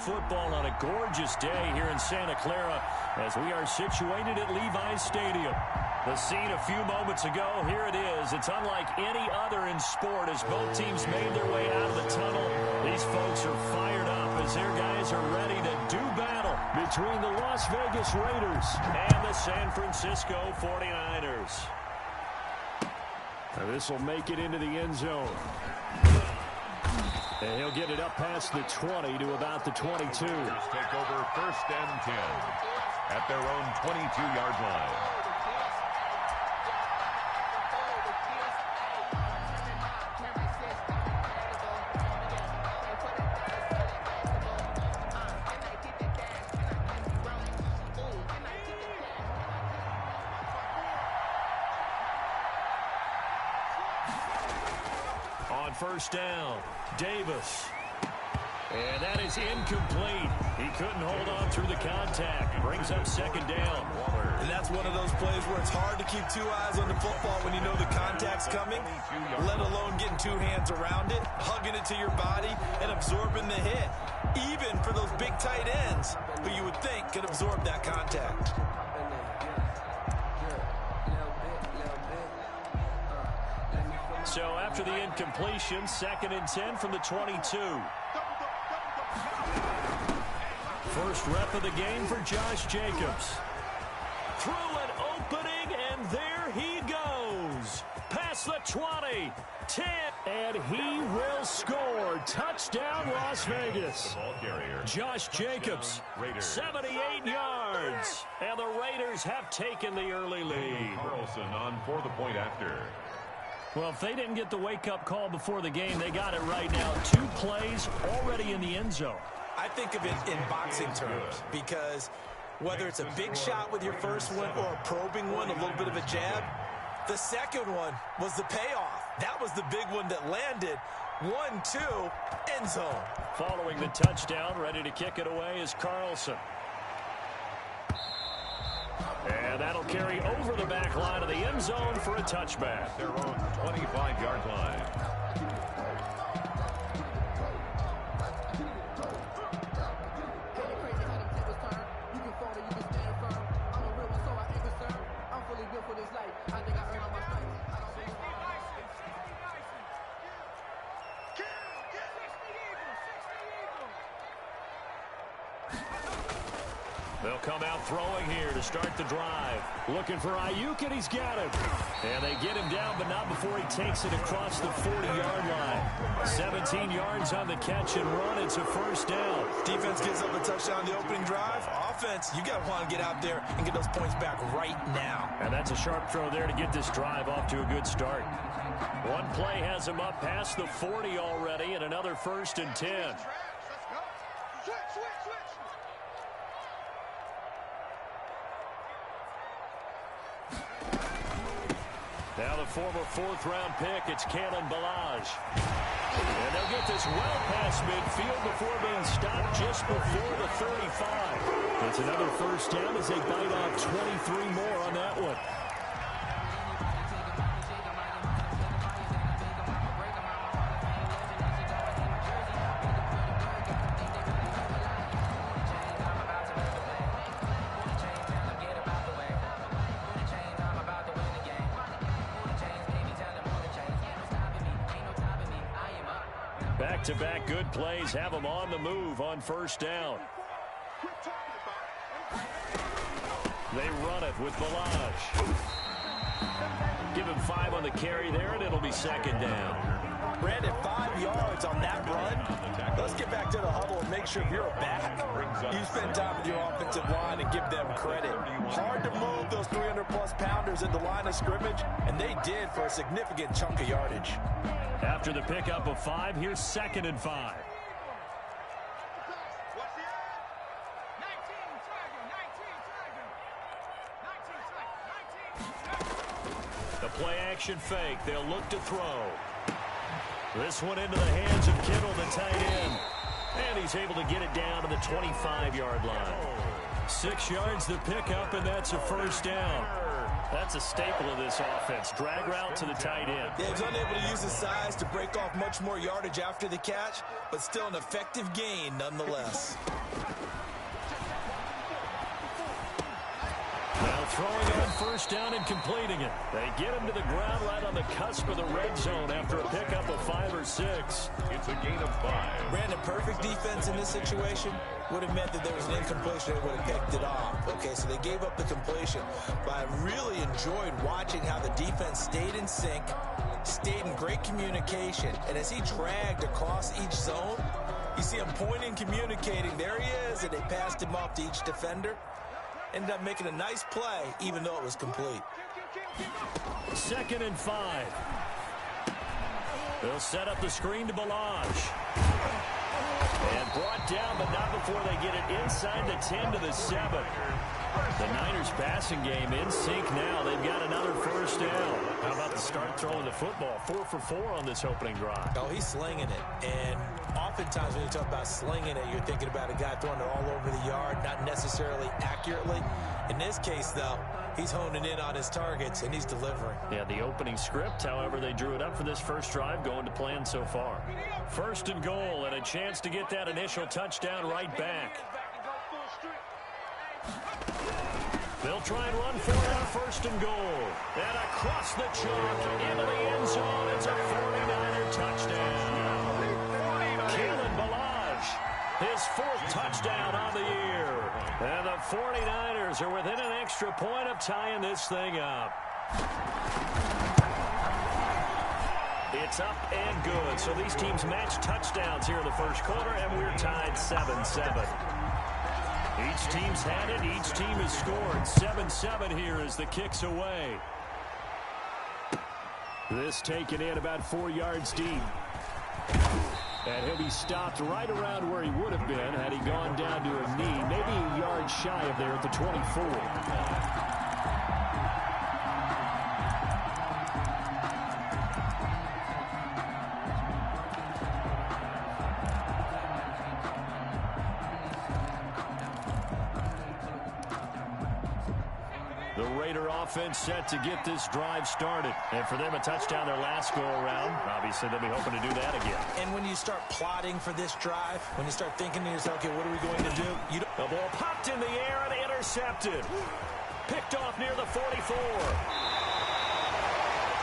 football on a gorgeous day here in Santa Clara as we are situated at Levi's Stadium. The scene a few moments ago, here it is. It's unlike any other in sport as both teams made their way out of the tunnel. These folks are fired up as their guys are ready to do battle between the Las Vegas Raiders and the San Francisco 49ers. Now this will make it into the end zone. And he'll get it up past the 20 to about the 22. Take over 1st and 10 at their own 22-yard line. On 1st down, Davis. And that is incomplete. He couldn't hold on through the contact. Brings up 2nd down. And that's one of those plays where it's hard to keep 2 eyes on the football when you know the contact's coming, let alone getting 2 hands around it, hugging it to your body, and absorbing the hit. Even for those big tight ends who you would think could absorb that contact. So after the incompletion, 2nd and 10 from the 22. First rep of the game for Josh Jacobs. Through an opening, and there he goes. Past the 20, 10, and he will score. Touchdown, Las Vegas. Josh Jacobs, 78 yards. And the Raiders have taken the early lead. Carlson on for the point after. Well, if they didn't get the wake-up call before the game, they got it right now. 2 plays already in the end zone. I think of it in boxing terms because whether it's a big shot with your first one or a probing one, a little bit of a jab, the second one was the payoff. That was the big one that landed. 1-2, end zone. Following the touchdown, ready to kick it away is Carlson. And that'll carry over the back line of the end zone for a touchback. Their own 25-yard line. They'll come out throwing here to start the drive. Looking for Ayuk, and he's got him. And they get him down, but not before he takes it across the 40-yard line. 17 yards on the catch and run. It's a 1st down. Defense gives up a touchdown the opening drive. Offense, you got to want to get out there and get those points back right now. And that's a sharp throw there to get this drive off to a good start. One play has him up past the 40 already, and another 1st and 10. Now the former 4th-round pick, it's Kalen Ballage. And they'll get this well past midfield before being stopped just before the 35. It's another 1st down as they bite off 23 more on that one. Back-to-back good plays have them on the move on 1st down. They run it with Ballage. Give him 5 on the carry there, and it'll be 2nd down. Brandon, 5 yards on that run. Let's get back to the huddle and make sure you're a back. You spend time with your offensive line and give them credit. Hard to move those 300-plus pounders at the line of scrimmage, and they did for a significant chunk of yardage. After the pickup of 5, here's 2nd and 5. The play-action fake. They'll look to throw. This one into the hands of Kittle, the tight end. And he's able to get it down to the 25-yard line. 6 yards the pickup, and that's a 1st down. That's a staple of this offense. Drag route to the tight end. Yeah, he was unable to use his size to break off much more yardage after the catch, but still an effective gain nonetheless. throwing on first down and completing it. They get him to the ground right on the cusp of the red zone after a pickup of 5 or 6. It's a gain of 5. Brandon, perfect defense in this situation would have meant that there was an incompletion. They would have picked it off. Okay, so they gave up the completion. But I really enjoyed watching how the defense stayed in sync, stayed in great communication. And as he dragged across each zone, you see him pointing, communicating. There he is, and they passed him off to each defender. Ended up making a nice play, even though it was complete. 2nd and 5. They'll set up the screen to Balaj. And brought down, but not before they get it inside the 10 to the 7. The Niners passing game in sync now. They've got another first down. How about the start throwing the football? 4 for 4 on this opening drive. Oh, he's slinging it. And oftentimes when you talk about slinging it, you're thinking about a guy throwing it all over the yard, not necessarily accurately. In this case, though, he's honing in on his targets, and he's delivering. Yeah, the opening script, however, they drew it up for this first drive, going to plan so far. 1st and goal, and a chance to get that initial touchdown right back. They'll try and run for it on 1st and goal. And across the chalk into the end zone. It's a 49er touchdown. Kalen Balaj, his 4th touchdown on the year. And the 49ers are within an extra point of tying this thing up. It's up and good. So these teams match touchdowns here in the first quarter, and we're tied 7-7. Each team's had it. Each team has scored. 7-7 here as the kick's away. This taken in about 4 yards deep. And he'll be stopped right around where he would have been had he gone down to a knee. Maybe a yard shy of there at the 24. The Raider offense set to get this drive started. And for them, a touchdown their last go-around. Obviously, they'll be hoping to do that again. And when you start plotting for this drive, when you start thinking to yourself, okay, what are we going to do? The ball popped in the air and intercepted. Picked off near the 44.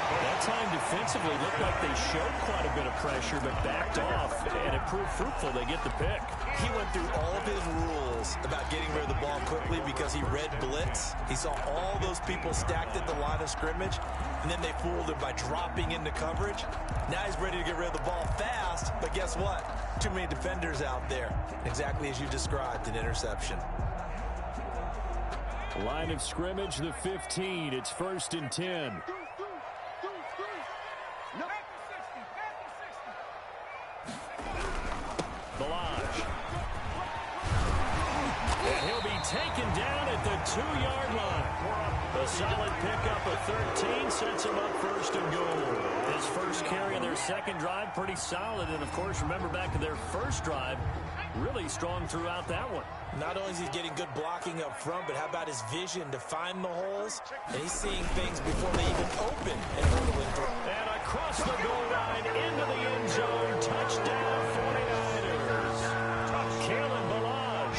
That time defensively looked like they showed quite a bit of pressure, but backed off, and it proved fruitful. They get the pick. He went through all of his rules about getting rid of the ball quickly because he read blitz. He saw all those people stacked at the line of scrimmage, and then they fooled him by dropping into coverage. Now he's ready to get rid of the ball fast, but guess what? Too many defenders out there. Exactly as you described, an interception. Line of scrimmage, the 15. It's 1st and 10. Taken down at the 2-yard line. A solid pickup of 13 sets him up 1st and goal. His first carry of their second drive, pretty solid. And, of course, remember back to their first drive, really strong throughout that one. Not only is he getting good blocking up front, but how about his vision to find the holes? And he's seeing things before they even open. And across the goal line into the end zone. Touchdown 49ers. Kalen Balaj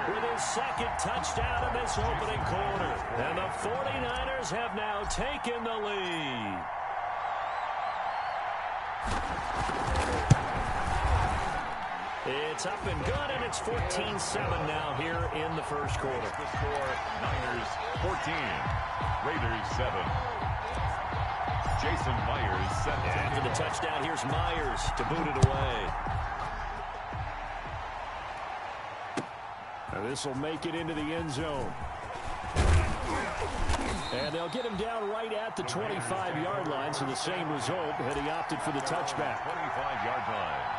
with his 2nd touchdown in this opening quarter. And the 49ers have now taken the lead. It's up and good, and it's 14-7 now here in the first quarter. The score, Niners 14, Raiders 7. Jason Myers set. And for the touchdown, here's Myers to boot it away. Now this will make it into the end zone. And they'll get him down right at the 25-yard line, so the same result had he opted for the touchback. 25-yard line.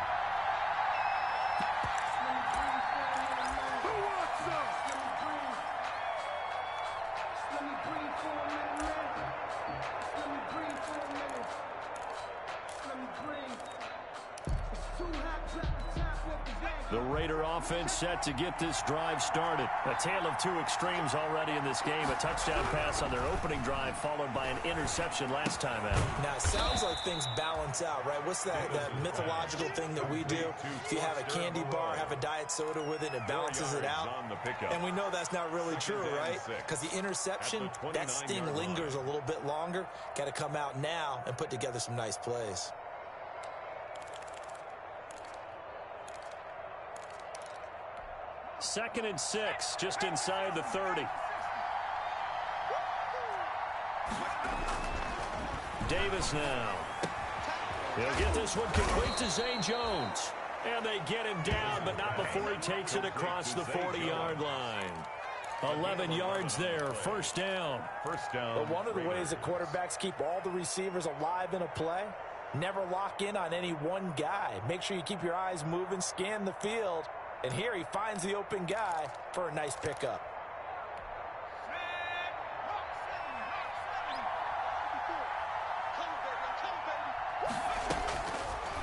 The Raider offense set to get this drive started. A tale of two extremes already in this game. A touchdown pass on their opening drive followed by an interception last time out. Now, it sounds like things balance out, right? What's that mythological thing that we do? If you have a candy bar, have a diet soda with it, it balances it out. And we know that's not really true, right? Because the interception, that sting lingers a little bit longer. Got to come out now and put together some nice plays. Second and 6, just inside the 30. Davis now. He'll get this one complete to Zay Jones. And they get him down, but not before he takes it across the 40-yard line. 11 yards there, first down. But one of the ways that quarterbacks keep all the receivers alive in a play, never lock in on any one guy. Make sure you keep your eyes moving, scan the field. And here he finds the open guy for a nice pickup.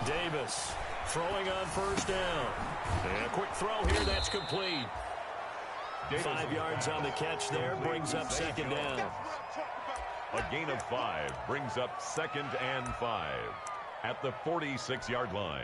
Davis throwing on first down. And a quick throw here, that's complete. 5 yards on the catch there, brings up second down. A gain of 5 brings up 2nd and 5 at the 46-yard line.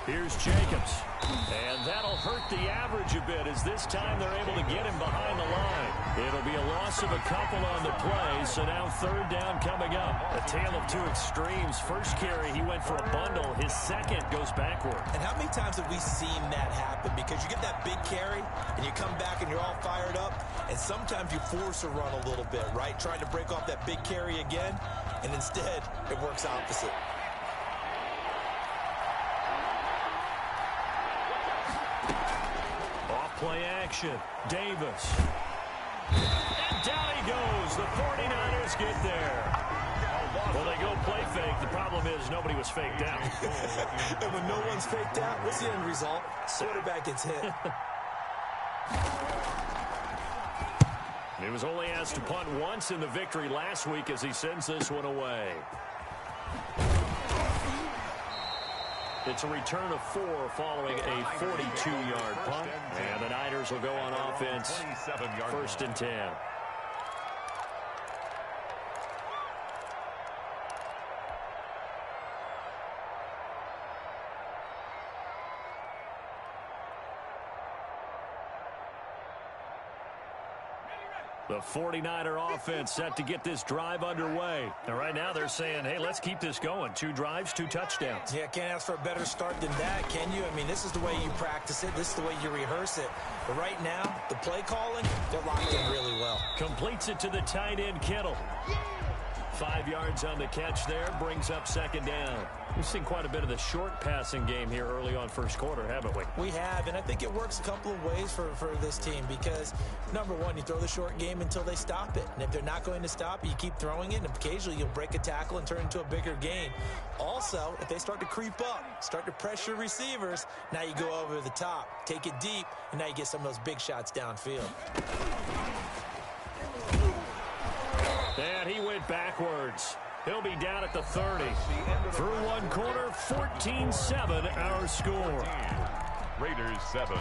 Here's Jacobs. And that'll hurt the average a bit as this time they're able to get him behind the line. It'll be a loss of a couple on the play, so now third down coming up. A tale of two extremes. First carry, he went for a bundle. His second goes backward. And how many times have we seen that happen? Because you get that big carry, and you come back and you're all fired up, and sometimes you force a run a little bit, right? Trying to break off that big carry again, and instead it works opposite. Play action. Davis. And down he goes. The 49ers get there. Well, they go play fake. The problem is nobody was faked out. And when no one's faked out, what's the end result? Quarterback gets hit. He was only asked to punt once in the victory last week as he sends this one away. It's a return of 4 following a 42-yard punt. And the Niners will go on offense. First and 10. The 49er offense set to get this drive underway. And right now they're saying, hey, let's keep this going. 2 drives, 2 touchdowns. Yeah, can't ask for a better start than that, can you? I mean, this is the way you practice it. This is the way you rehearse it. But right now, the play calling, they're locked in really well. Completes it to the tight end, Kittle. 5 yards on the catch there, brings up second down. We've seen quite a bit of the short passing game here early on first quarter, haven't we? We have, and I think it works a couple of ways for this team because, number one, you throw the short game until they stop it. And if they're not going to stop it, you keep throwing it, and occasionally you'll break a tackle and turn it into a bigger gain. Also, if they start to creep up, start to pressure receivers, now you go over the top, take it deep, and now you get some of those big shots downfield. And he went backwards. He'll be down at the 30. Through one quarter, 14-7 our score. Raiders 7.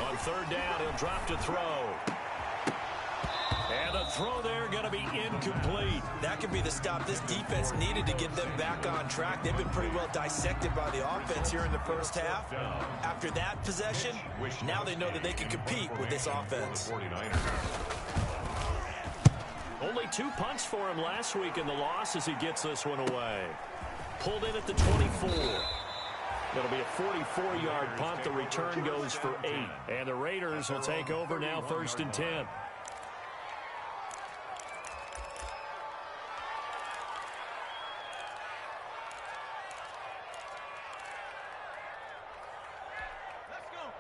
On third down, he'll drop to throw. And the throw there going to be incomplete. That could be the stop this defense needed to get them back on track. They've been pretty well dissected by the offense here in the first half. After that possession, now they know that they can compete with this offense. Only 2 punts for him last week in the loss as he gets this one away. Pulled in at the 24. It'll be a 44-yard punt. The return goes for 8. And the Raiders will take over now first and 10.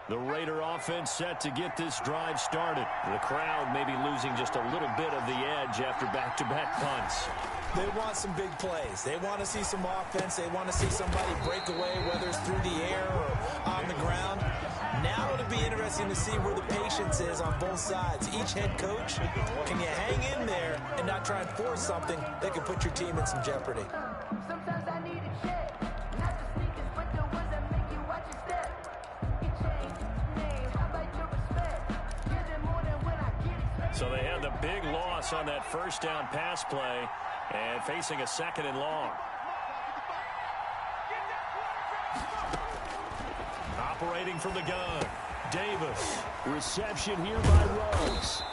The Raider offense set to get this drive started. The crowd may be losing just a little bit of the edge after back-to-back punts. They want some big plays. They want to see some offense. They want to see somebody break away, whether it's through the air or on the ground. Now it'll be interesting to see where the patience is on both sides. Each head coach, can you hang in there and not try and force something that can put your team in some jeopardy? Sometimes I need a check, not the sneakers, but the ones that make you watch your step. You change name, how about your respect? Get it more than when I get expected. So they had the big loss on that first down pass play and facing a 2nd and long. Operating from the gun, Davis. Reception here by Rose.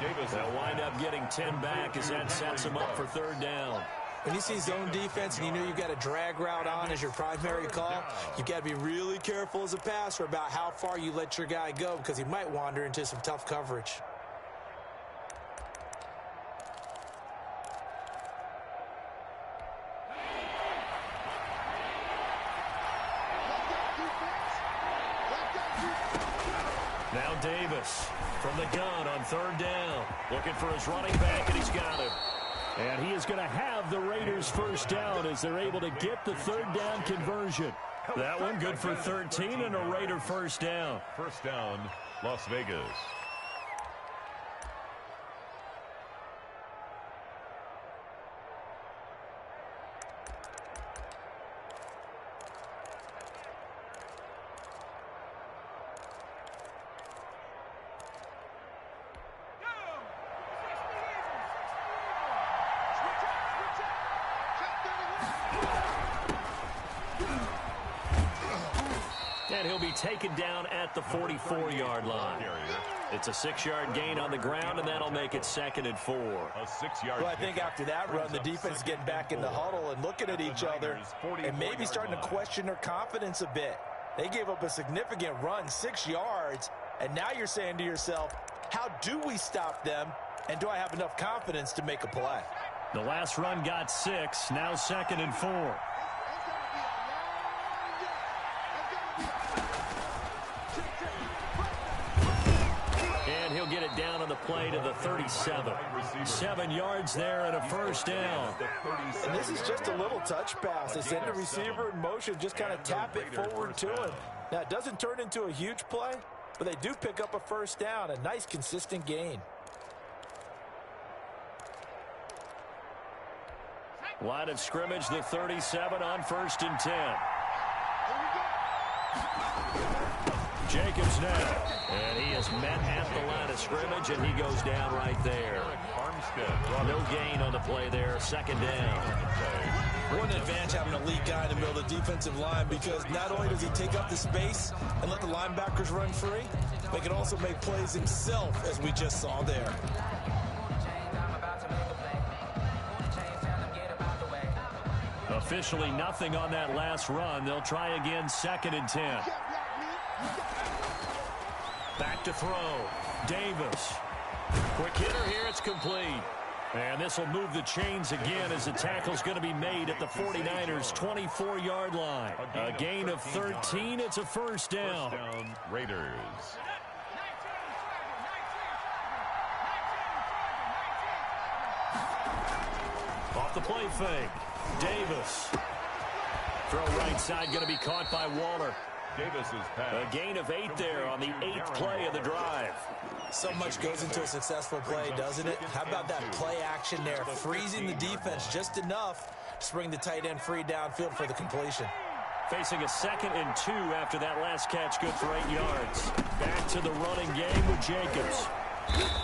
Davis. They'll wind up getting 10 back as that sets him up for 3rd down. When you see zone defense and you know you've got a drag route on as your primary call, you've got to be really careful as a passer about how far you let your guy go because he might wander into some tough coverage. Now Davis from the gun on 3rd down. Looking for his running back, and he's got him. And he is going to have the Raiders' 1st down as they're able to get the 3rd down conversion. That one good for 13 and a Raider 1st down. 1st down, Las Vegas. And he'll be taken down at the 44-yard line. It's a 6-yard gain on the ground, and that'll make it 2nd and 4. A 6-yard. Well, I think after that run, the defense is getting back in the huddle and looking at each other and maybe starting to question their confidence a bit. They gave up a significant run, 6 yards, and now you're saying to yourself, how do we stop them, and do I have enough confidence to make a play? The last run got 6, now 2nd and 4. He'll get it down on the play to the 37. 7 yards there and a 1st down. And this is just a little touch pass. They send the receiver in motion, just kind of tap it forward to him. Now, it doesn't turn into a huge play, but they do pick up a 1st down, a nice, consistent gain. Line of scrimmage, the 37 on 1st and 10. Jacobs now, and he is met at the line of scrimmage, and he goes down right there. No gain on the play there, 2nd down. What an advantage having a lead guy in the middle of the defensive line, because not only does he take up the space and let the linebackers run free, but he can also make plays himself, as we just saw there. Officially nothing on that last run. They'll try again, 2nd and 10. Back to throw. Davis. Quick hitter here. It's complete. And this will move the chains again as the tackle's going to be made at the 49ers' 24-yard line. A gain of 13. It's a 1st down. 1st down, Raiders. Off the play fake. Davis. Throw right side going to be caught by Waller. Davis's pass. A gain of 8 there on the 8th play of the drive. So much goes into a successful play, doesn't it? How about that play action there? Freezing the defense just enough to bring the tight end free downfield for the completion. Facing a 2nd and 2 after that last catch, good for 8 yards. Back to the running game with Jacobs.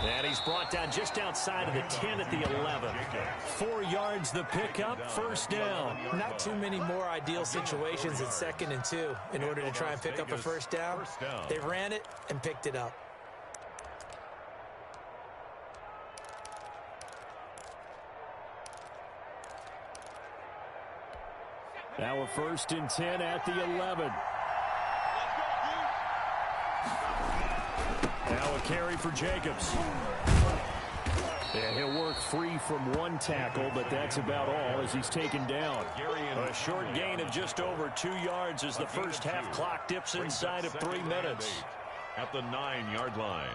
And he's brought down just outside of the 10 at the 11. 4 yards the pickup, 1st down. Not too many more ideal situations at 2nd and 2 in order to try and pick up a 1st down. They ran it and picked it up. Now a 1st and 10 at the 11. Now a carry for Jacobs. And he'll work free from one tackle, but that's about all as he's taken down. A short gain of just over 2 yards as the first half clock dips inside of 3 minutes. At the 9-yard line.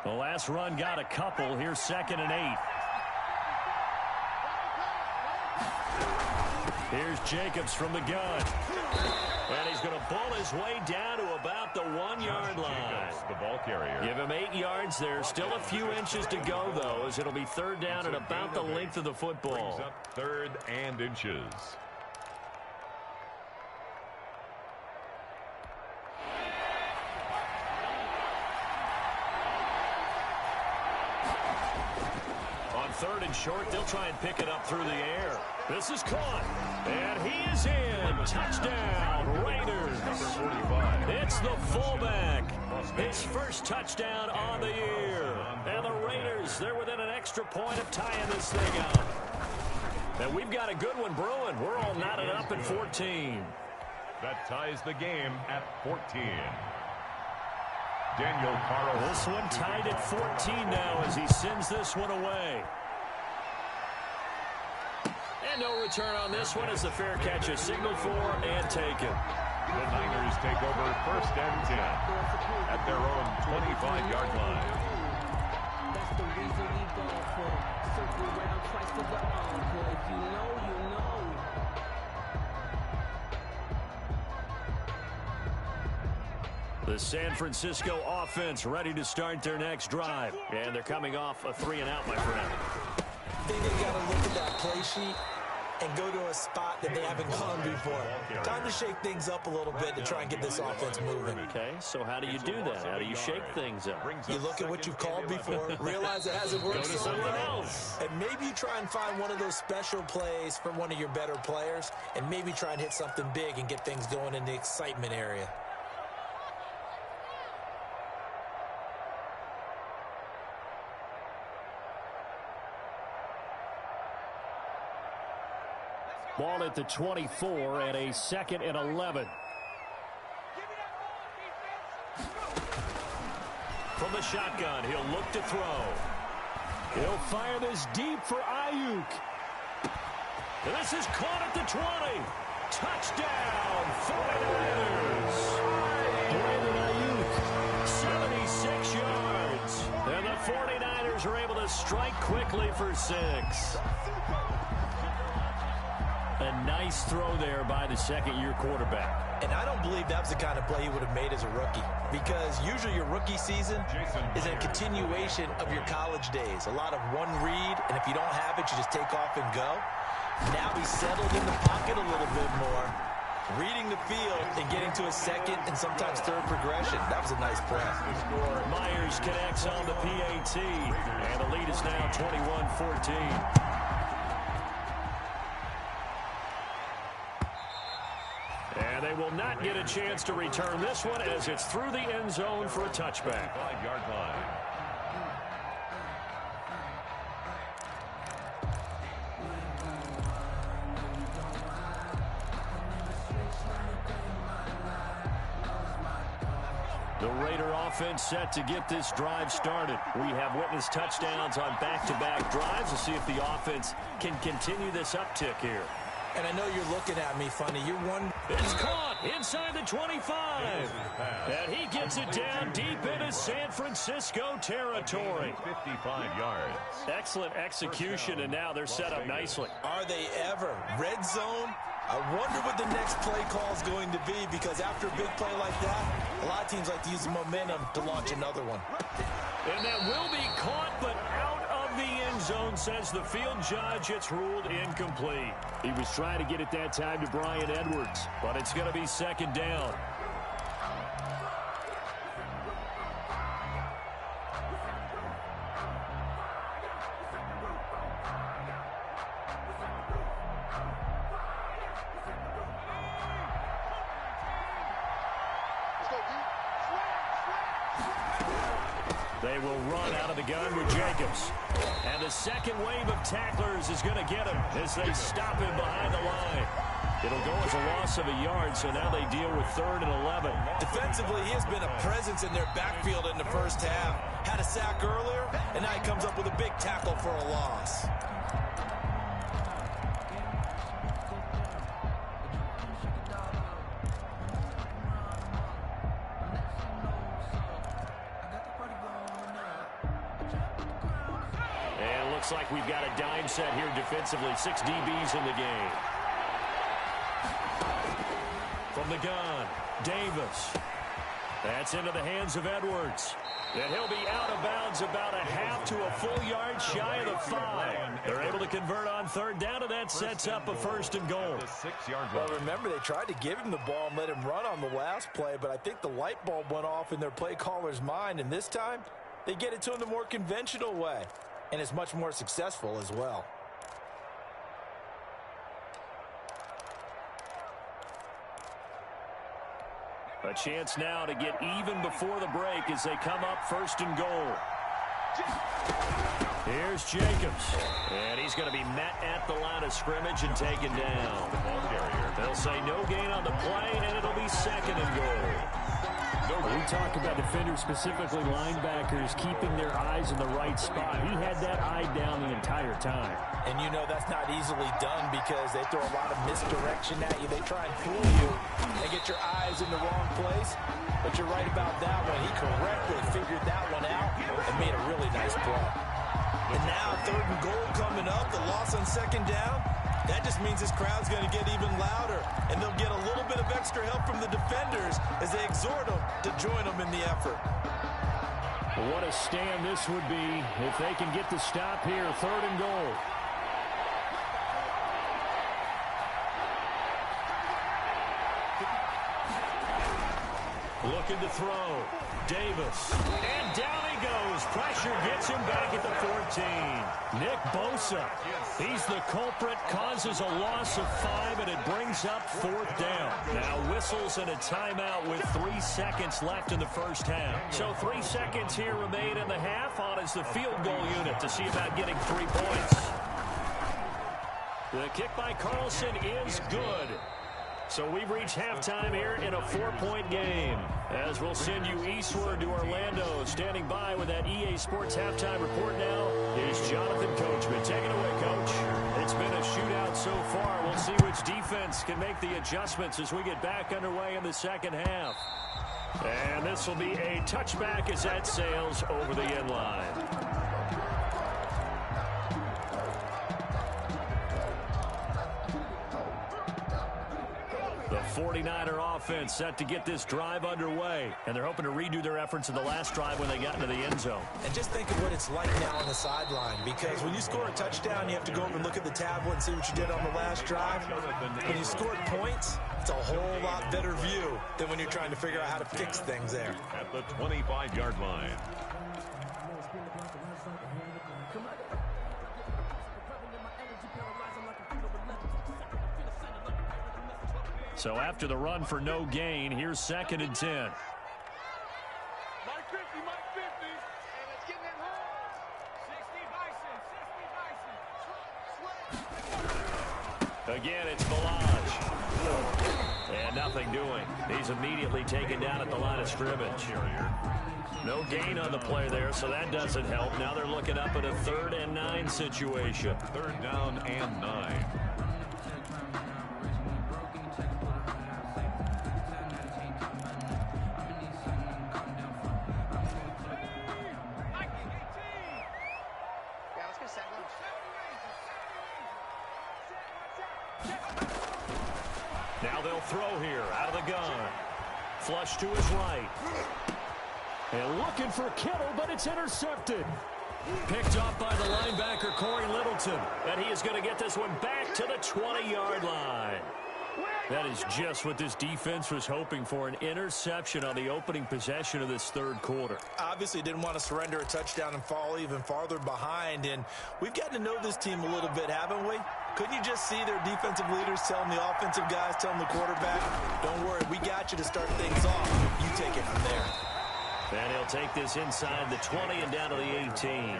The last run got a couple. Here's 2nd and 8. Here's Jacobs from the gun. And he's going to bull his way down to about the 1-yard line. The ball carrier. Give him 8 yards there. Still a few inches to go, though, as it'll be 3rd down and about the length of the football. Brings up 3rd and inches. On 3rd and short, they'll try and pick it up through the air. This is caught, and he is in. Touchdown, Raiders. It's the fullback. His first touchdown on the year. And the Raiders, they're within an extra point of tying this thing up. And we've got a good one brewing. We're all knotted up at 14. That ties the game at 14. Daniel Carl. This one tied at 14 now as he sends this one away. And no return on this one as the fair catch is signaled for and taken. The Niners take over 1st and 10 at their own 25-yard line. That's the reason we go for circle round twice to the encore. If you know, you know. The San Francisco offense ready to start their next drive. And they're coming off a 3-and-out, my friend. I think they got to look at that play sheet and go to a spot that they haven't gone before. Time to shake things up a little bit to try and get this offense moving. Okay, so how do you do that? How do you shake things up? You look at what you've called before, realize it hasn't worked so well, else. and maybe you try and find one of those special plays from one of your better players, and maybe try and hit something big and get things going in the excitement area. Ball at the 24 and a 2nd and 11. From the shotgun, he'll look to throw. He'll fire this deep for Ayuk. And this is caught at the 20. Touchdown, 49ers. Brandon Ayuk, 76 yards. And the 49ers are able to strike quickly for 6. A nice throw there by the second-year quarterback. And I don't believe that was the kind of play he would have made as a rookie, because usually your rookie season is a continuation of your college days. A lot of one read, and if you don't have it, you just take off and go. Now he's settled in the pocket a little bit more, reading the field and getting to a second and sometimes third progression. That was a nice play. Myers connects on the PAT, and the lead is now 21-14. And they will not get a chance to return this one as it's through the end zone for a touchback. 5-yard line. The Raider offense set to get this drive started. We have witnessed touchdowns on back-to-back drives. We'll see if the offense can continue this uptick here. And I know you're looking at me funny. You're one. It's caught inside the 25. And he gets it down deep into San Francisco territory. 55 yards. Excellent execution, and now they're set up nicely. Are they ever? Red zone? I wonder what the next play call is going to be, because after a big play like that, a lot of teams like to use the momentum to launch another one. And that will be caught, but out of the end zone, says the field judge. It's ruled incomplete. He was trying to get it that time to Brian Edwards, but it's going to be 2nd down. They will run out of the gun with Jacobs. And the second wave of tacklers is going to get him as they stop him behind the line. It'll go as a loss of a yard, so now they deal with 3rd and 11. Defensively, he has been a presence in their backfield in the first half. Had a sack earlier, and now he comes up with a big tackle for a loss. And it looks like we've got a dime set here defensively. 6 DBs in the game. From the gun, Davis. That's into the hands of Edwards. And he'll be out of bounds about a half to a full yard shy of the 5. They're able to convert on 3rd down, and that sets up a 1st and goal. Well, remember, they tried to give him the ball and let him run on the last play, but I think the light bulb went off in their play caller's mind, and this time they get it to him the more conventional way, and it's much more successful as well. A chance now to get even before the break as they come up 1st and goal. Here's Jacobs. And he's going to be met at the line of scrimmage and taken down. They'll say no gain on the play, and it'll be 2nd and goal. We talk about defenders, specifically linebackers, keeping their eyes in the right spot. He had that eye down the entire time. And you know that's not easily done because they throw a lot of misdirection at you. They try and fool you and get your eyes in the wrong place. But you're right about that one. He correctly figured that one out and made a really nice play. And now 3rd and goal coming up. The loss on 2nd down. That just means this crowd's going to get even louder. And they'll get a little bit of extra help from the defenders as they exhort them to join them in the effort. What a stand this would be if they can get the stop here. 3rd and goal. Looking to throw. Davis. And down he goes. Pressure gets him back at the 14. Nick Bosa. He's the culprit. Causes a loss of 5, and it brings up 4th down. Now whistles and a timeout with 3 seconds left in the first half. So 3 seconds here remain in the half. On is the field goal unit to see about getting 3 points. The kick by Carlson is good. So we've reached halftime here in a 4-point game. As we'll send you eastward to Orlando. Standing by with that EA Sports halftime report now is Jonathan Coachman. Take it away, Coach. It's been a shootout so far. We'll see which defense can make the adjustments as we get back underway in the second half. And this will be a touchback as that sails over the end line. The 49er offense set to get this drive underway. And they're hoping to redo their efforts in the last drive when they got into the end zone. And just think of what it's like now on the sideline. Because when you score a touchdown, you have to go over and look at the tablet and see what you did on the last drive. When you scored points, it's a whole lot better view than when you're trying to figure out how to fix things there. At the 25-yard line. So after the run for no gain, here's 2nd and 10. Mike 50, Mike 50, and it's getting it home. 60 Bison. Again, it's Balaj. And nothing doing. He's immediately taken down at the line of scrimmage. No gain on the play there, so that doesn't help. Now they're looking up at a 3rd and 9 situation. 3rd down and 9. Now they'll throw here out of the gun. Flush to his right. And looking for Kittle, but it's intercepted. Picked off by the linebacker, Corey Littleton. And he is going to get this one back to the 20-yard line. That is just what this defense was hoping for, an interception on the opening possession of this 3rd quarter. Obviously didn't want to surrender a touchdown and fall even farther behind. And we've gotten to know this team a little bit, haven't we? Couldn't you just see their defensive leaders telling the offensive guys, telling the quarterback, don't worry, we got you to start things off. You take it from there. And he'll take this inside the 20 and down to the 18.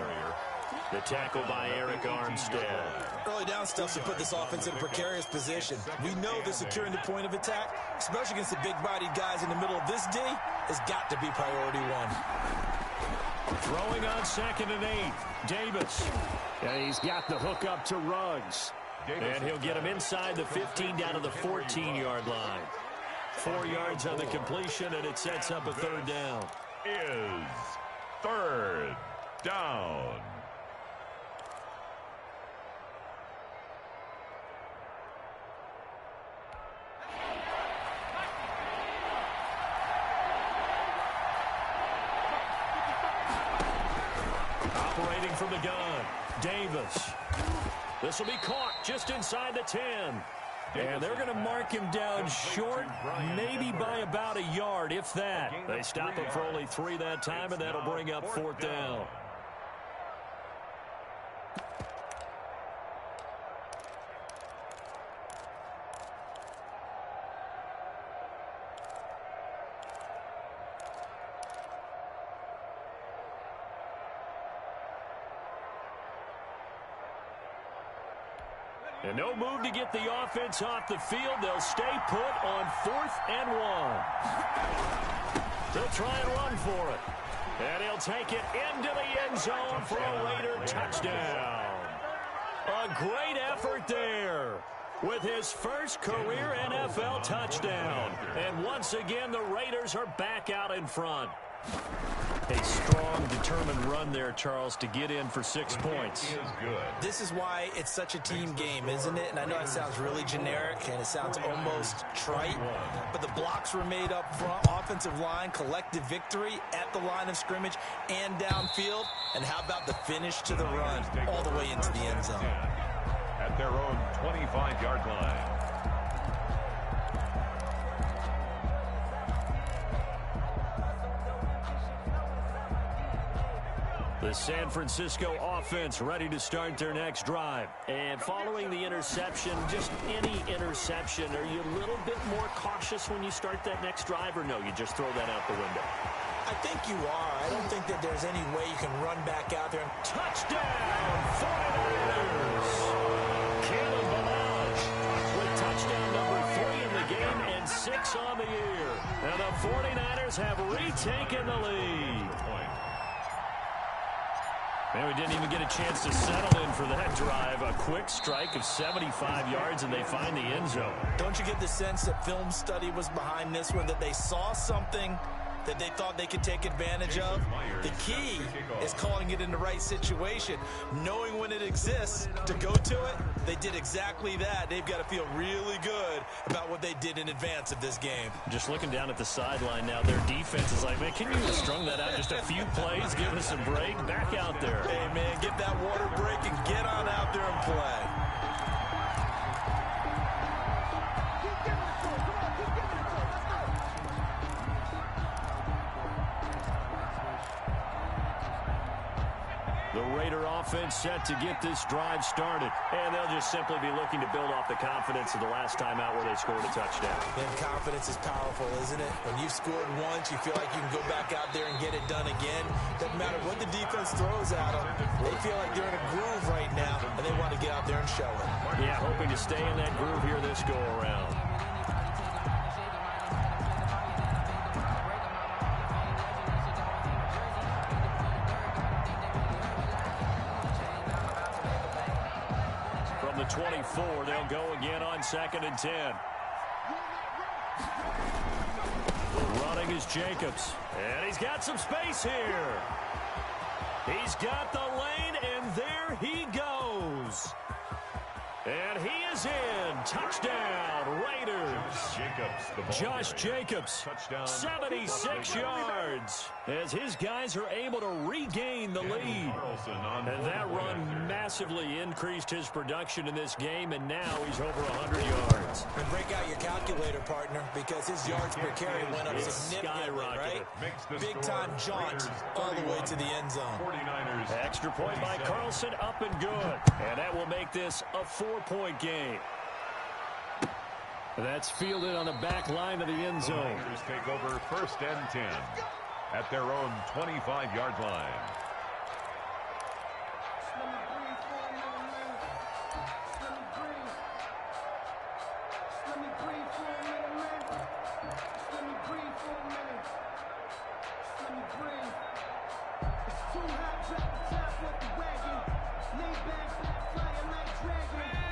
The tackle by Eric Armstead. Early down stuff to put this offense in a precarious position. We know that securing the point of attack, especially against the big-bodied guys in the middle of this D, has got to be priority one. Throwing on 2nd and 8. Davis. And he's got the hook up to Ruggs. And he'll get him inside the 15 down to the 14-yard line. 4 yards on the completion, and it sets up a 3rd down. Is 3rd down. Operating from the gun, Davis. This will be caught just inside the 10. And they're going to mark him down short, maybe by about a yard, if that. They stop him for only 3 that time, and that'll bring up 4th down. And no move to get the offense off the field. They'll stay put on 4th and 1. They'll try and run for it. And he'll take it into the end zone for a Raider touchdown. A great effort there with his first career NFL touchdown. And once again, the Raiders are back out in front. A strong, determined run there, Charles, to get in for 6 points. This is why it's such a team game, isn't it? And I know it sounds really generic and it sounds almost trite, but the blocks were made up front, offensive line, collective victory at the line of scrimmage and downfield. And how about the finish to the run all the way into the end zone? At their own 25-yard line. The San Francisco offense ready to start their next drive. And following the interception, just any interception, are you a little bit more cautious when you start that next drive, or no, you just throw that out the window? I think you are. I don't think that there's any way you can run back out there and touchdown, 49ers! Caleb Balazs with touchdown number 3 in the game and 6 on the year. And the 49ers have retaken the lead. Man, we didn't even get a chance to settle in for that drive. A quick strike of 75 yards, and they find the end zone. Don't you get the sense that film study was behind this one, that they saw something that they thought they could take advantage of? The key is calling it in the right situation, knowing when it exists to go to it. They did exactly that. They've got to feel really good about what they did in advance of this game. Just looking down at the sideline now, their defense is like, man, can you have strung that out just a few plays, give us a break, back out there. Hey, man, get that water break and get on out there and play. The Raider offense set to get this drive started. And they'll just simply be looking to build off the confidence of the last time out where they scored a touchdown. And confidence is powerful, isn't it? When you've scored once, you feel like you can go back out there and get it done again. Doesn't matter what the defense throws at them. They feel like they're in a groove right now, and they want to get out there and show it. Yeah, hoping to stay in that groove here this go-around. From the 24, they'll go again on 2nd and 10. Running is Jacobs. And he's got some space here. He's got the lane, and there he goes. And he is in. Touchdown, Raiders. Josh Jacobs, 76 yards, as his guys are able to regain the lead. And that run massively increased his production in this game, and now he's over 100 yards. And break out your calculator, partner, because his yards per carry went up significantly, right? Big-time jaunt all the way to the end zone. Extra point by Carlson, up and good. And that will make this a 4-point game. That's fielded on the back line of the end zone. The Raiders take over 1st and 10 at their own 25-yard line.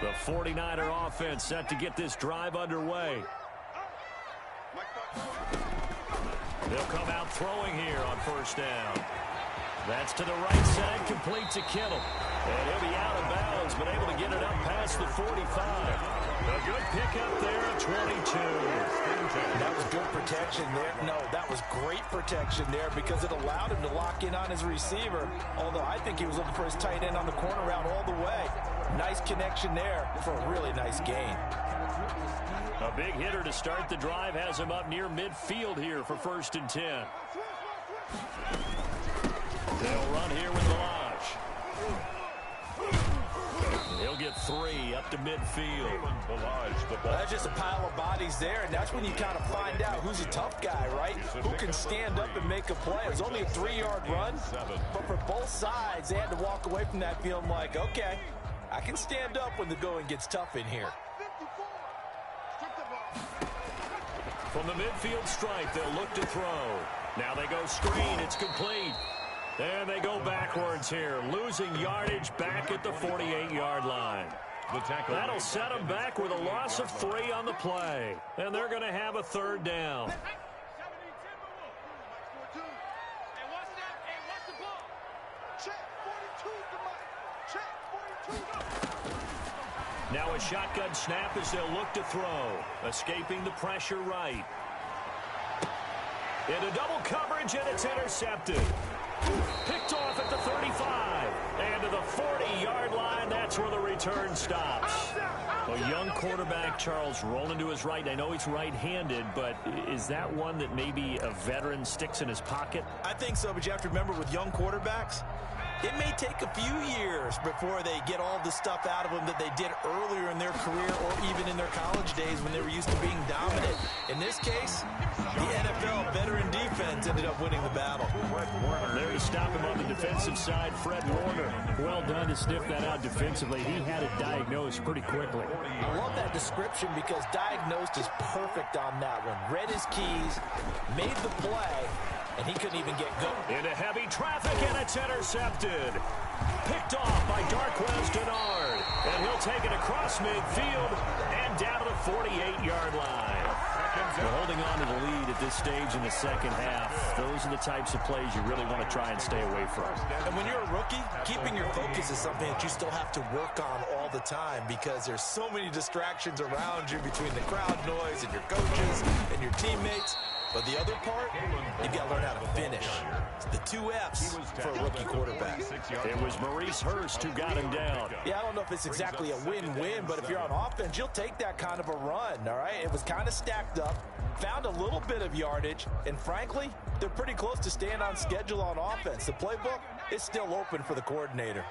The 49er offense set to get this drive underway. They'll come out throwing here on first down. That's to the right side, complete to Kittle. And he'll be out of bounds, but able to get it up past the 45. A good pickup there at 22. That was good protection there. No, that was great protection there because it allowed him to lock in on his receiver. Although I think he was looking for his tight end on the corner route all the way. Nice connection there for a really nice gain. A big hitter to start the drive has him up near midfield here for 1st and 10. They'll run here with Lodge. He'll get 3 up to midfield. That's just a pile of bodies there, and that's when you kind of find out who's a tough guy, right? Who can stand up and make a play. It was only a 3-yard run, but for both sides, they had to walk away from that feeling like, okay, I can stand up when the going gets tough in here. From the midfield stripe, they'll look to throw. Now they go screen. It's complete. And they go backwards here, losing yardage back at the 48-yard line. That'll set them back with a loss of 3 on the play. And they're going to have a 3rd down. Now a shotgun snap as they'll look to throw. Escaping the pressure right. Into double coverage, and it's intercepted. Picked off at the 35. And to the 40-yard line, that's where the return stops. A young quarterback, Charles, rolling to his right. I know he's right-handed, but is that one that maybe a veteran sticks in his pocket? I think so, but you have to remember with young quarterbacks, it may take a few years before they get all the stuff out of them that they did earlier in their career or even in their college days when they were used to being dominant. In this case, the NFL veteran defense ended up winning the battle. There to stop him on the defensive side, Fred Warner. Well done to sniff that out defensively. He had it diagnosed pretty quickly. I love that description because diagnosed is perfect on that one. Read his keys, made the play, and he couldn't even get going. Into heavy traffic, and it's intercepted. Picked off by Darquez Denard. And he'll take it across midfield and down to the 48-yard line. We're holding on to the lead at this stage in the second half. Those are the types of plays you really want to try and stay away from. And when you're a rookie, keeping your focus is something that you still have to work on all the time because there's so many distractions around you between the crowd noise and your coaches and your teammates. But the other part, you've got to learn how to finish. It's the 2 F's for a rookie quarterback. It was Maurice Hurst who got him down. Yeah, I don't know if it's exactly a win-win, but if you're on offense, you'll take that kind of a run, all right? It was kind of stacked up, found a little bit of yardage, and frankly, they're pretty close to staying on schedule on offense. The playbook is still open for the coordinator.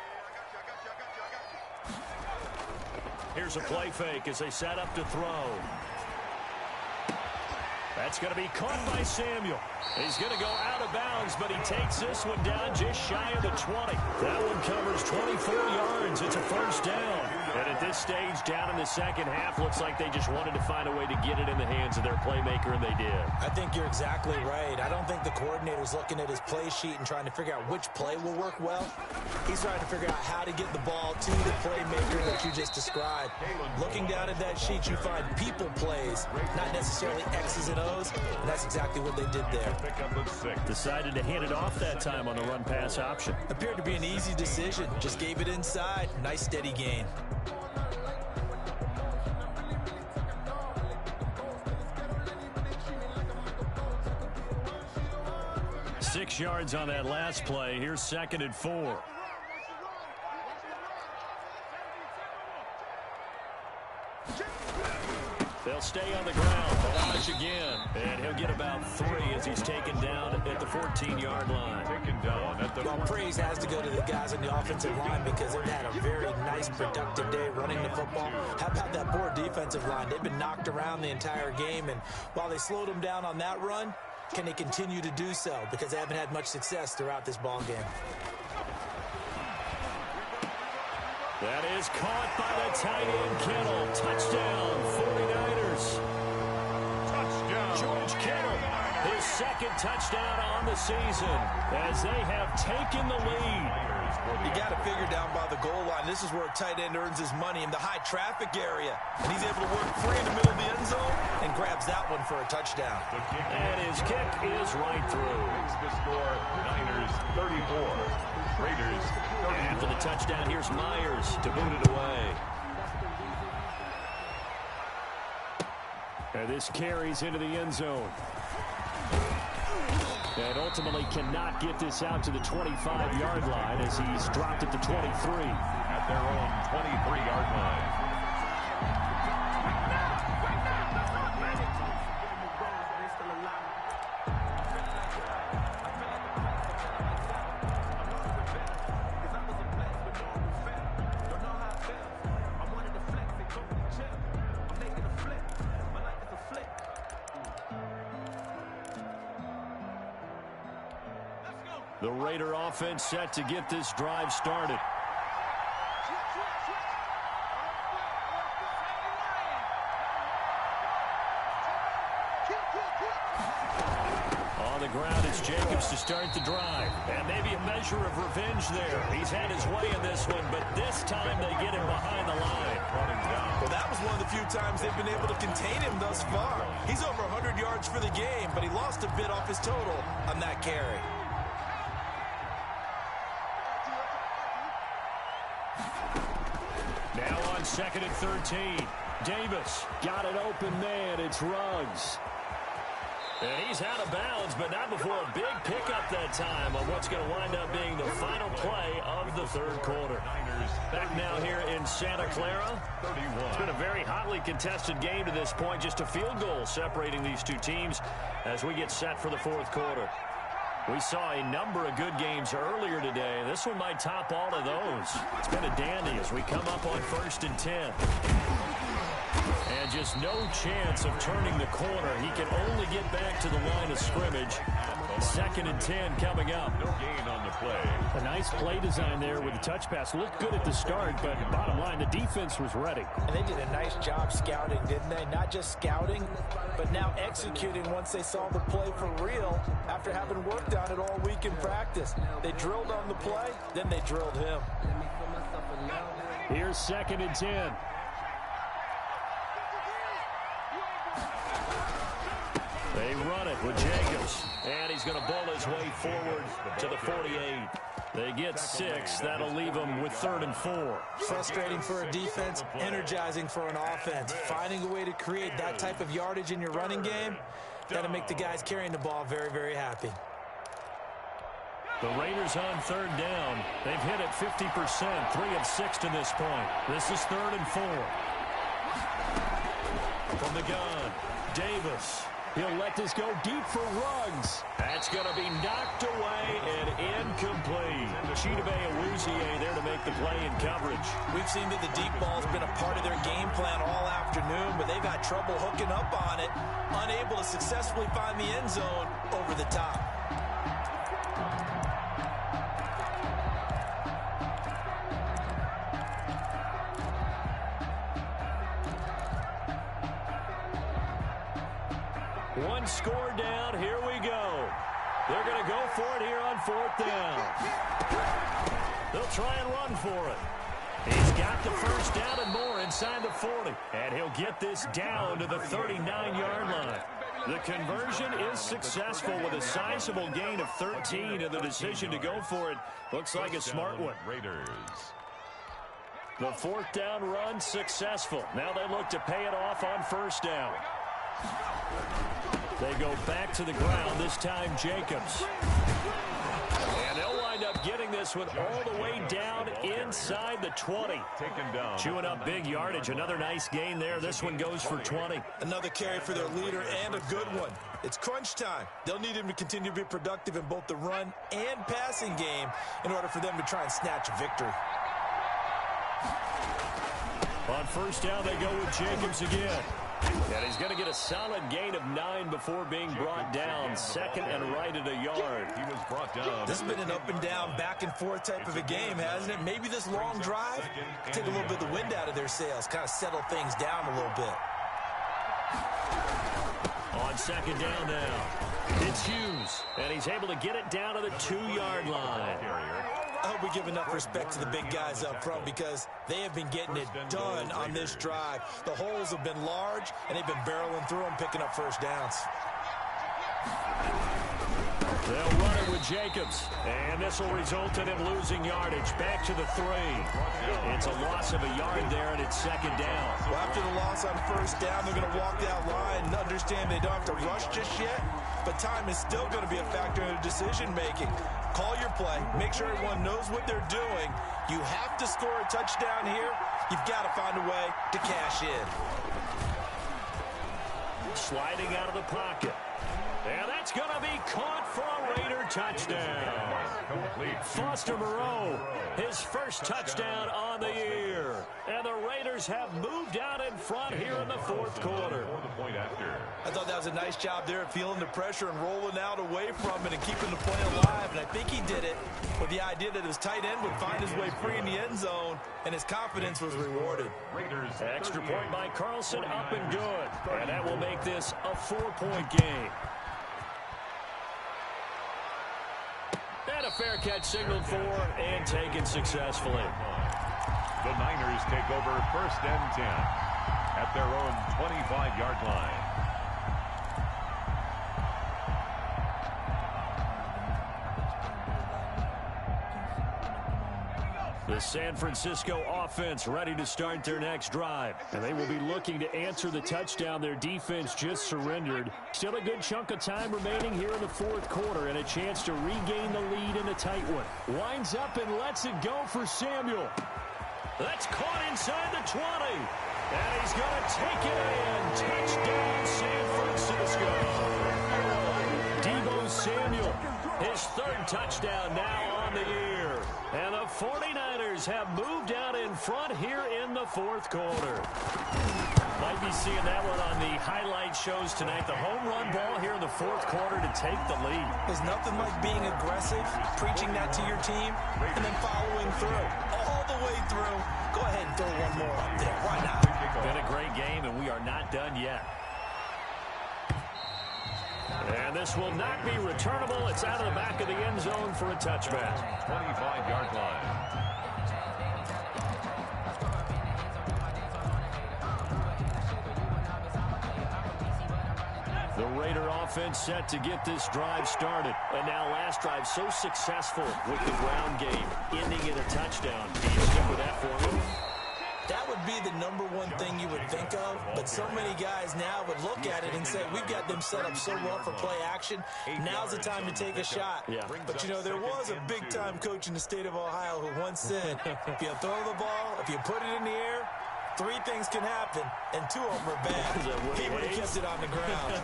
Here's a play fake as they set up to throw. That's going to be caught by Samuel. He's going to go out of bounds, but he takes this one down just shy of the 20. That one covers 24 yards. It's a 1st down. And at this stage, down in the second half, looks like they just wanted to find a way to get it in the hands of their playmaker, and they did. I think you're exactly right. I don't think the coordinator's looking at his play sheet and trying to figure out which play will work well. He's trying to figure out how to get the ball to the playmaker that you just described. Looking down at that sheet, you find people plays, not necessarily X's and O's, and that's exactly what they did there. Decided to hand it off that time on the run-pass option. Appeared to be an easy decision. Just gave it inside. Nice, steady gain. Six yards on that last play. Here's 2nd and 4. They'll stay on the ground. Lodge again. And he'll get about 3 as he's taken down at the 14-yard line. Well, praise has to go to the guys on the offensive line because they've had a very nice, productive day running the football. How about that poor defensive line? They've been knocked around the entire game, and while they slowed them down on that run, can they continue to do so? Because they haven't had much success throughout this ball game. That is caught by the tight end, Kittle. Touchdown, 49ers. Touchdown. George Kittle, his 2nd touchdown on the season as they have taken the lead. You got to figure down by the goal line. This is where a tight end earns his money in the high traffic area. And he's able to work free in the middle of the end zone and grabs that one for a touchdown. And his kick is right through. Makes the score Niners 34. Raiders 30. And for the touchdown, here's Myers to boot it away. And this carries into the end zone. And ultimately cannot get this out to the 25-yard line as he's dropped at the 23. At their own 23-yard line. The Raider offense set to get this drive started. On the ground, it's Jacobs to start the drive. And maybe a measure of revenge there. He's had his way in this one, but this time they get him behind the line. Well, that was one of the few times they've been able to contain him thus far. He's over 100 yards for the game, but he lost a bit off his total on that carry. Now on 2nd and 13. Davis got an open man. It's Ruggs. And he's out of bounds, but not before a big pickup that time on what's going to wind up being the final play of the third quarter. Back now here in Santa Clara. It's been a very hotly contested game to this point. Just a field goal separating these two teams as we get set for the fourth quarter. We saw a number of good games earlier today. This one might top all of those. It's been a dandy as we come up on 1st and 10. And just no chance of turning the corner. He can only get back to the line of scrimmage. 2nd and 10 coming up. No gain on the play. A nice play design there with the touch pass. Looked good at the start, but bottom line, the defense was ready. And they did a nice job scouting, didn't they? Not just scouting, but now executing once they saw the play for real after having worked on it all week in practice. They drilled on the play, then they drilled him. Here's 2nd and 10. They run it with Jacobs, and he's going to bowl his way forward to the 48. They get 6. That'll leave them with 3rd and 4. Frustrating for a defense, energizing for an offense. Finding a way to create that type of yardage in your running game, that'll make the guys carrying the ball very, very happy. The Raiders on 3rd down. They've hit it 50%, 3 of 6 to this point. This is 3rd and 4. From the gun, Davis. He'll let this go deep for Ruggs. That's going to be knocked away and incomplete. Chidobe Awuzie there to make the play in coverage. We've seen that the deep ball's been a part of their game plan all afternoon, but they've had trouble hooking up on it, unable to successfully find the end zone over the top. One score down. Here we go. They're going to go for it here on 4th down. They'll try and run for it. He's got the first down and more inside the 40. And he'll get this down to the 39-yard line. The conversion is successful with a sizable gain of 13, and the decision to go for it looks like a smart one. Raiders. The 4th down run successful. Now they look to pay it off on 1st down. They go back to the ground, this time Jacobs. And they'll wind up getting this one all the way down inside the 20. Taken down. Chewing up big yardage. Another nice gain there. This one goes for 20. Another carry for their leader and a good one. It's crunch time. They'll need him to continue to be productive in both the run and passing game in order for them to try and snatch a victory. On 1st down, they go with Jacobs again. And he's going to get a solid gain of 9 before being brought down. 2nd and right at a yard. He was brought down. This has been an up and down, back and forth type of a game, hasn't it? Maybe this long drive can take a little bit of the wind out of their sails, kind of settle things down a little bit. On 2nd down now, it's Hughes. And he's able to get it down to the 2-yard line. I hope we give enough respect to the big guys up front because they have been getting it done on this drive. The holes have been large, and they've been barreling through them, picking up first downs. They'll run it with Jacobs, and this will result in him losing yardage. Back to the 3. It's a loss of a yard there, and it's second down. Well, after the loss on first down, they're going to walk that line and understand they don't have to rush just yet, but time is still going to be a factor in the decision-making. Call your play. Make sure everyone knows what they're doing. You have to score a touchdown here. You've got to find a way to cash in. Sliding out of the pocket. And that's going to be caught for a Raider touchdown. Foster Moreau, his first touchdown on the year. And the Raiders have moved out in front here in the fourth quarter. I thought that was a nice job there of feeling the pressure and rolling out away from it and keeping the play alive. And I think he did it with the idea that his tight end would find his way free in the end zone, and his confidence was rewarded. Extra point by Carlson, up and good. And that will make this a 4-point game. And a fair catch signaled for and taken successfully. The Niners take over first and 10 at their own 25-yard line. The San Francisco offense ready to start their next drive. And they will be looking to answer the touchdown their defense just surrendered. Still a good chunk of time remaining here in the fourth quarter and a chance to regain the lead in a tight one. Winds up and lets it go for Samuel. That's caught inside the 20. And he's going to take it in. Touchdown, San Francisco. Deebo Samuel, his third touchdown now on the year. And the 49ers have moved out in front here in the fourth quarter. Might be seeing that one on the highlight shows tonight. The home run ball here in the fourth quarter to take the lead. There's nothing like being aggressive, preaching that to your team, and then following through. All the way through. Go ahead and throw one more up there. Why not? Been a great game, and we are not done yet. And this will not be returnable. It's out of the back of the end zone for a touchback. 25-yard line. The Raider offense set to get this drive started. And now last drive so successful with the ground game, ending in a touchdown. Do you stick with that formula? That would be the number one thing you would think of, but so many guys now would look at it and say, we've got them set up so well for play action. Now's the time to take a shot. Yeah. But, you know, there was a big-time coach in the state of Ohio who once said, if you throw the ball, if you put it in the air, 3 things can happen, and 2 of them are bad. He would have kept it on the ground.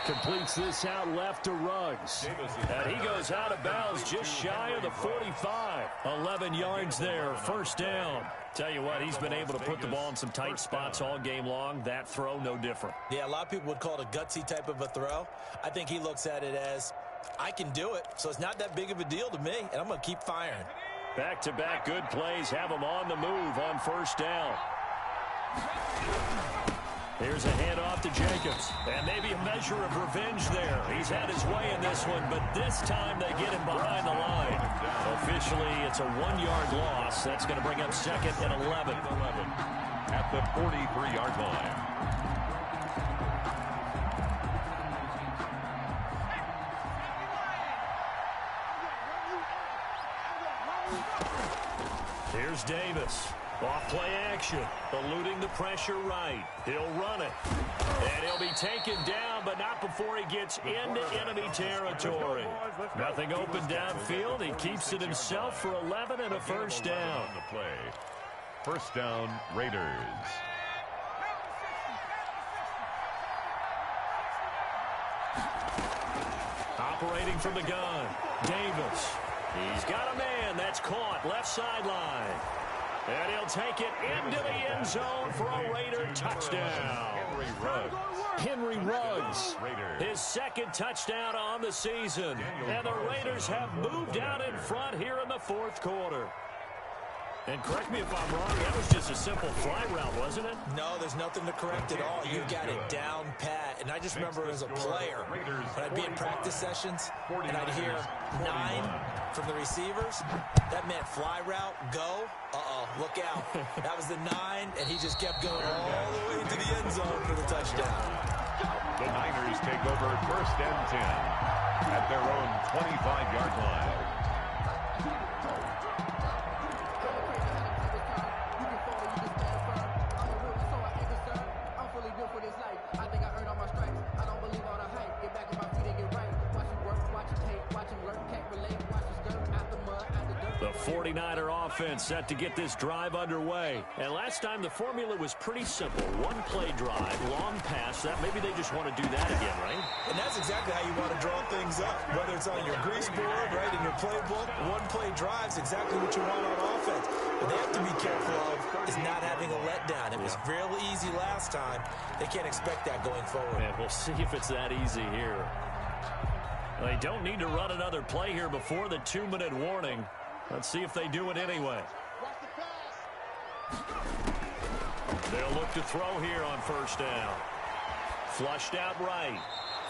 Completes this out left to Ruggs. And he goes out of bounds just shy of the 45. 11 yards there, first down. Tell you what, he's been able to put the ball in some tight spots all game long. That throw, no different. Yeah, a lot of people would call it a gutsy type of a throw. I think he looks at it as, I can do it, so it's not that big of a deal to me, and I'm going to keep firing. Back-to-back good plays have him on the move on first down. Here's a handoff to Jacobs. And maybe a measure of revenge there. He's had his way in this one, but this time they get him behind the line. Officially, it's a 1-yard loss. That's going to bring up second and 11. At the 43-yard line. Here's Davis. Off play action, eluding the pressure right. He'll run it. And he'll be taken down, but not before he gets into enemy territory. Nothing open downfield. He keeps it himself for 11 and a first down. First down, Raiders. Operating from the gun, Davis. He's got a man. That's caught. Left sideline. And he'll take it into the end zone for a Raider touchdown. Henry Ruggs, his second touchdown on the season. And the Raiders have moved out in front here in the fourth quarter. And correct me if I'm wrong, that was just a simple fly route, wasn't it? No, there's nothing to correct at all. You got it down pat. And I just remember as a player, when I'd be in practice sessions, and I'd hear 9 from the receivers, that meant fly route, go, look out. That was the 9, and he just kept going all the way to the end zone for the touchdown. The Niners take over 1st and 10 at their own 25-yard line. The 49er offense set to get this drive underway. And last time the formula was pretty simple. One-play drive, long pass. That maybe they just want to do that again, right? And that's exactly how you want to draw things up. Whether it's on your grease board, right, in your playbook, one-play drive's exactly what you want on offense. What they have to be careful of is not having a letdown. It was real easy last time. They can't expect that going forward. And we'll see if it's that easy here. They don't need to run another play here before the 2-minute warning. Let's see if they do it anyway. They'll look to throw here on 1st down. Flushed out right.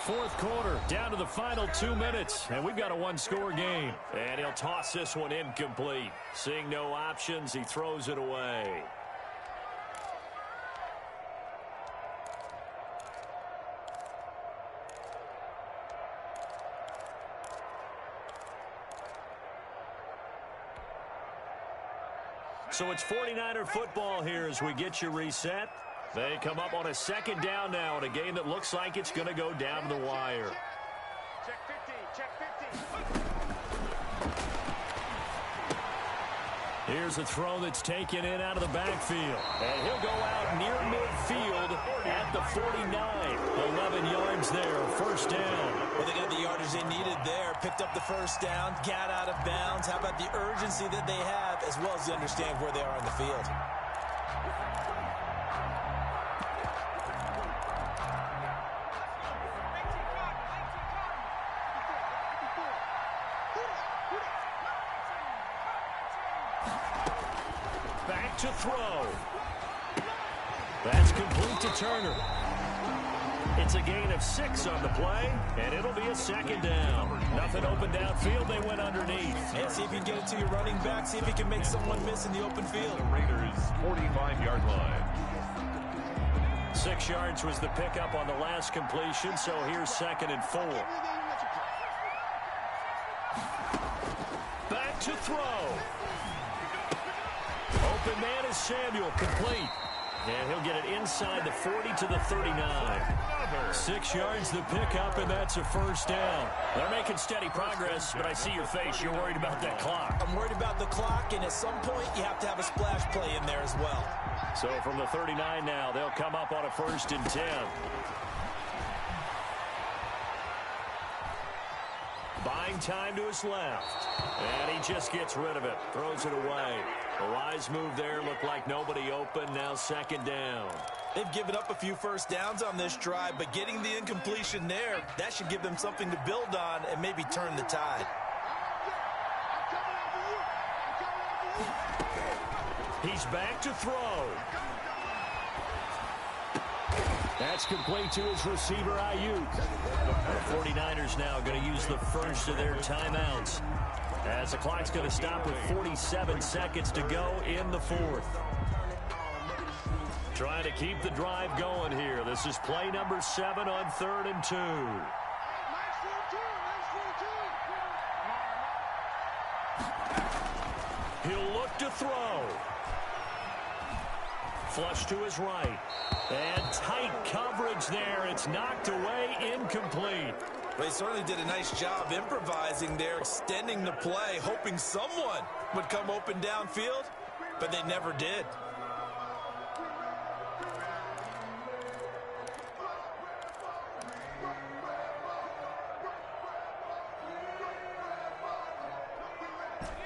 4th quarter, down to the final 2 minutes, and we've got a one-score game. And he'll toss this one incomplete. Seeing no options, he throws it away. So it's 49er football here as we get you reset. They come up on a 2nd down now in a game that looks like it's going to go down to the wire. Check 50, check 50. Here's a throw that's taken in out of the backfield. And he'll go out near midfield at the 49. 11 yards there, 1st down. Well, they got the yardage they needed there, picked up the 1st down, got out of bounds. How about the urgency that they have, as well as they understand where they are on the field? Back to throw. That's complete to Turner. It's a gain of 6 on the play, and it'll be a 2nd down. Nothing open downfield. They went underneath. Yeah, see if you can get it to your running back. See if you can make someone miss in the open field. The Raiders' 45-yard line. 6 yards was the pickup on the last completion, so here's 2nd and 4. Back to throw. Open man is Samuel, complete. And he'll get it inside the 40 to the 39. 6 yards the pickup, and that's a 1st down. They're making steady progress, but I see your face. You're worried about that clock. I'm worried about the clock, and at some point you have to have a splash play in there as well. So from the 39 now, they'll come up on a 1st and 10. Buying time to his left. And he just gets rid of it. Throws it away. A wise move there. Looked like nobody open. Now 2nd down. They've given up a few 1st downs on this drive, but getting the incompletion there, that should give them something to build on and maybe turn the tide. He's back to throw. That's complete to his receiver, Ayuk. The 49ers now going to use the first of their timeouts, as the clock's going to stop with 47 seconds to go in the 4th. Trying to keep the drive going here. This is play number 7 on 3rd and 2. He'll look to throw. Flush to his right. And tight coverage there. It's knocked away, incomplete. They certainly did a nice job improvising there, extending the play, hoping someone would come open downfield, but they never did.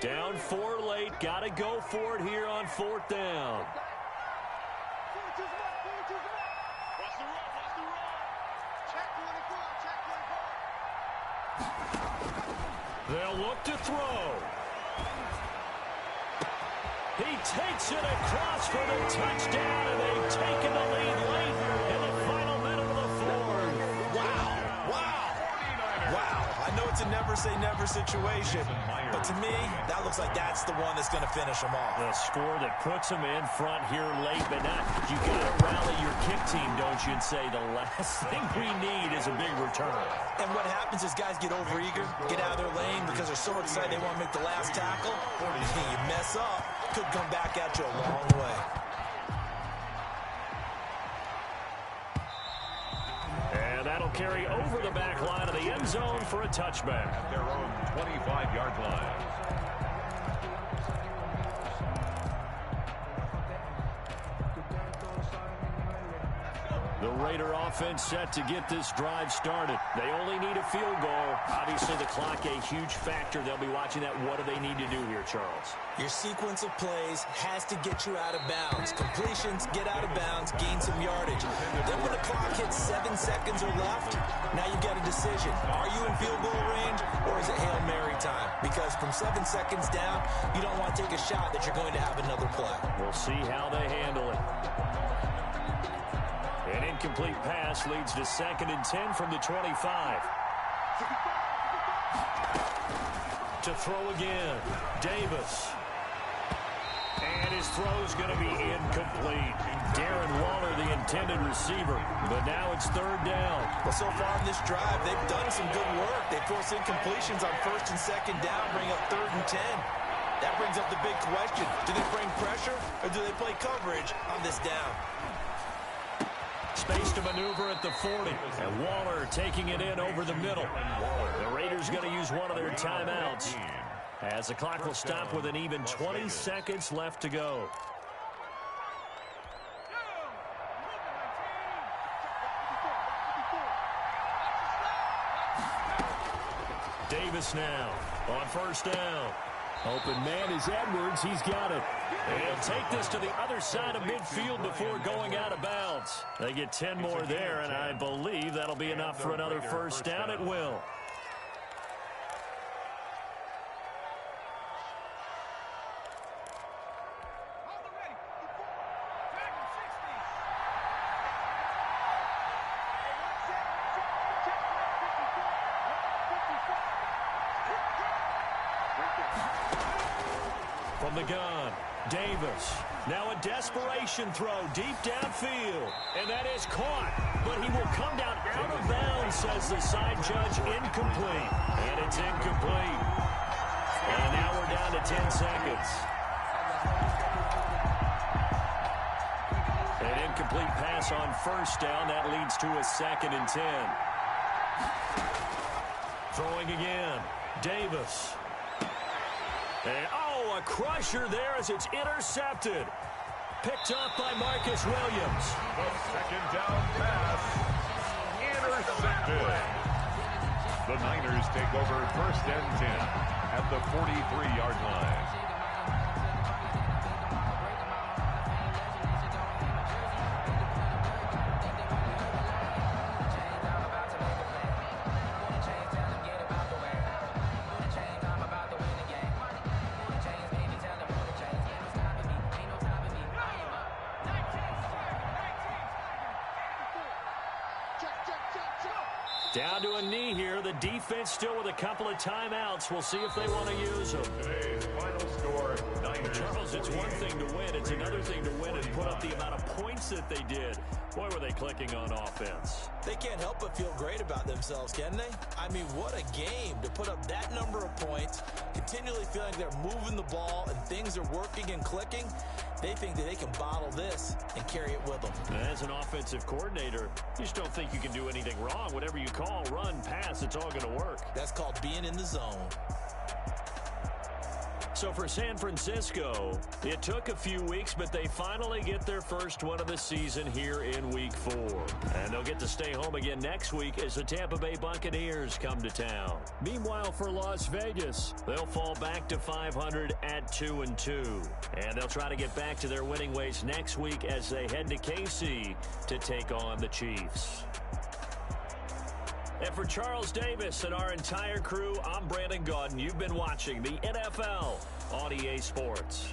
Down 4 late. Got to go for it here on 4th down. They'll look to throw. He takes it across for the touchdown, and they've taken the lead late in the final minute of the fourth. Wow. Wow. Wow. I know it's a never-say-never situation, but to me, that looks like that's the one that's going to finish them off. The score that puts them in front here late, but now you got to rally your kick team, don't you, and say the last thing we need is a big return. And what happens is guys get overeager, get out of their lane because they're so excited they want to make the last tackle. You mess up, could come back at you a long way. And that'll carry over the back line of the end zone for a touchback. At their own 25-yard line. The Raider offense set to get this drive started. They only need a field goal. Obviously, the clock a huge factor. They'll be watching that. What do they need to do here, Charles? Your sequence of plays has to get you out of bounds. Completions, get out of bounds, gain some yardage. Then when the clock hits 7 seconds or left, now you've got a decision. Are you in field goal range, or is it Hail Mary time? Because from 7 seconds down, you don't want to take a shot that you're going to have another play. We'll see how they handle it. An incomplete pass leads to 2nd and 10 from the 25. To throw again, Davis. And his throw's going to be incomplete. Darren Waller, the intended receiver. But now it's 3rd down. Well, so far in this drive, they've done some good work. They force incompletions on 1st and 2nd down, bring up 3rd and 10. That brings up the big question. Do they bring pressure, or do they play coverage on this down? Space to maneuver at the 40. And Waller taking it in over the middle. The Raiders going to use one of their timeouts, as the clock will stop with an even 20 seconds left to go. Davis now on 1st down. Open man is Edwards. He's got it. And he'll take this to the other side of midfield before going out of bounds. They get 10 more there, and I believe that'll be enough for another 1st down at will. From the gun, Davis. Now a desperation throw deep downfield. And that is caught. But he will come down out of bounds, says the side judge. Incomplete. And it's incomplete. And now we're down to 10 seconds. An incomplete pass on 1st down. That leads to a 2nd and 10. Throwing again. Davis. And, a crusher there as it's intercepted. Picked up by Marcus Williams. The 2nd down pass. Intercepted. The Niners take over 1st and 10 at the 43-yard line. Down to a knee here. The defense still with a couple of timeouts. We'll see if they want to use them. Today's final score, Niners. Charles, it's one thing to win. It's another thing to win and put up the amount of points that they did. Boy, were they clicking on offense. They can't help but feel great about themselves, can they? I mean, what a game to put up that number of points, continually feeling they're moving the ball and things are working and clicking. They think that they can bottle this and carry it with them. As an offensive coordinator, you just don't think you can do anything wrong. Whatever you call, run, pass, it's all going to work. That's called being in the zone. So for San Francisco, it took a few weeks, but they finally get their first one of the season here in Week 4. And they'll get to stay home again next week as the Tampa Bay Buccaneers come to town. Meanwhile, for Las Vegas, they'll fall back to 500 at 2-2. And they'll try to get back to their winning ways next week as they head to KC to take on the Chiefs. And for Charles Davis and our entire crew, I'm Brandon Gaudin. You've been watching the NFL on EA Sports.